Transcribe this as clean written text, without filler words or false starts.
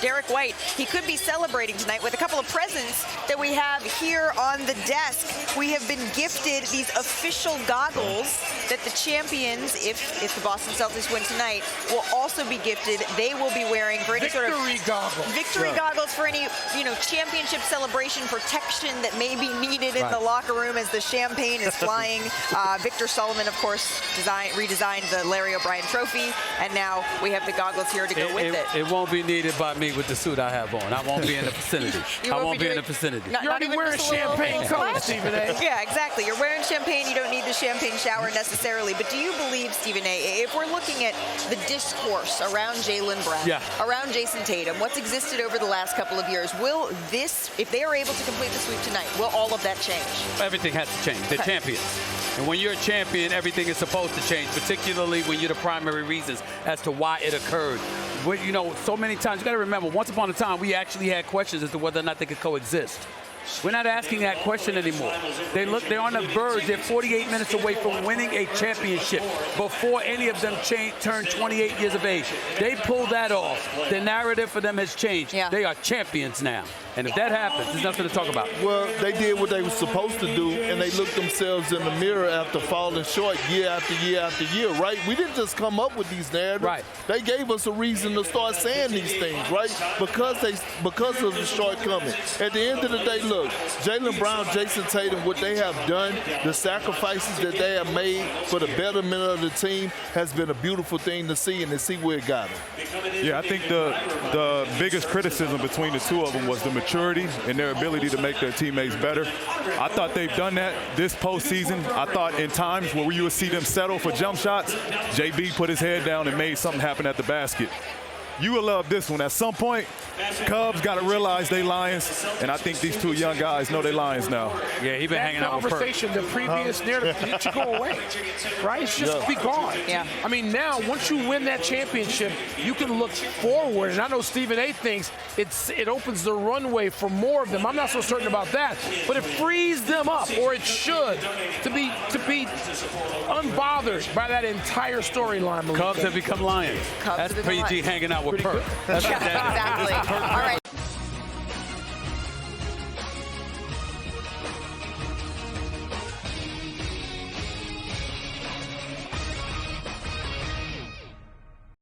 Derek White. He could be celebrating tonight with a couple of presents that we have here on the desk. We have been gifted these official goggles that the champions, if the Boston Celtics win tonight, will also be gifted. They will be wearing for any sort of victory goggles for any, championship celebration protection that may be needed in the locker room as the champagne is flying. Victor Sullivan, of course, redesigned the Larry O'Brien trophy, and now we have the goggles here to go with it. It won't be needed by me with the suit I have on. I won't be in the vicinity. I won't be in the vicinity. You're already wearing champagne colors, Stephen A. Yeah, exactly. You're wearing champagne. You don't need the champagne shower necessarily. But do you believe, Stephen A., if we're looking at the discourse around Jaylen Brown, around Jayson Tatum, what's existed over the last couple of years, will this, if they are able to complete the sweep tonight, will all of that change? Everything has to change. They're champions. And when you're a champion, everything is supposed to change, particularly when you're the primary reasons as to why it occurred. So many times, you got to remember, once upon a time, we actually had questions as to whether or not they could coexist. We're not asking that question anymore. They're on the verge. They're 48 minutes away from winning a championship before any of them turn 28 years of age. They pulled that off. The narrative for them has changed. Yeah. They are champions now. And if that happens, there's nothing to talk about. Well, they did what they were supposed to do, and they looked themselves in the mirror after falling short year after year after year, right? We didn't just come up with these narratives. Right. They gave us a reason to start saying these things, right? Because of the shortcoming. At the end of the day, look, Jaylen Brown, Jayson Tatum, what they have done, the sacrifices that they have made for the betterment of the team has been a beautiful thing to see, and to see where it got them. Yeah, I think the biggest criticism between the two of them was the maturity and their ability to make their teammates better. I thought they've done that this postseason. I thought in times where you would see them settle for jump shots, JB put his head down and made something happen at the basket. You will love this one. At some point, Cubs got to realize they Lions, and I think these two young guys know they Lions now. Yeah, he's been hanging out with Perk. The previous narrative, it should go away, right? It should just be gone. Yeah. I mean, now, once you win that championship, you can look forward, and I know Stephen A. thinks it opens the runway for more of them. I'm not so certain about that, but it frees them up, or it should, to be unbothered by that entire storyline. Cubs have become Lions. That's PG hanging out with Perk. Exactly. All right.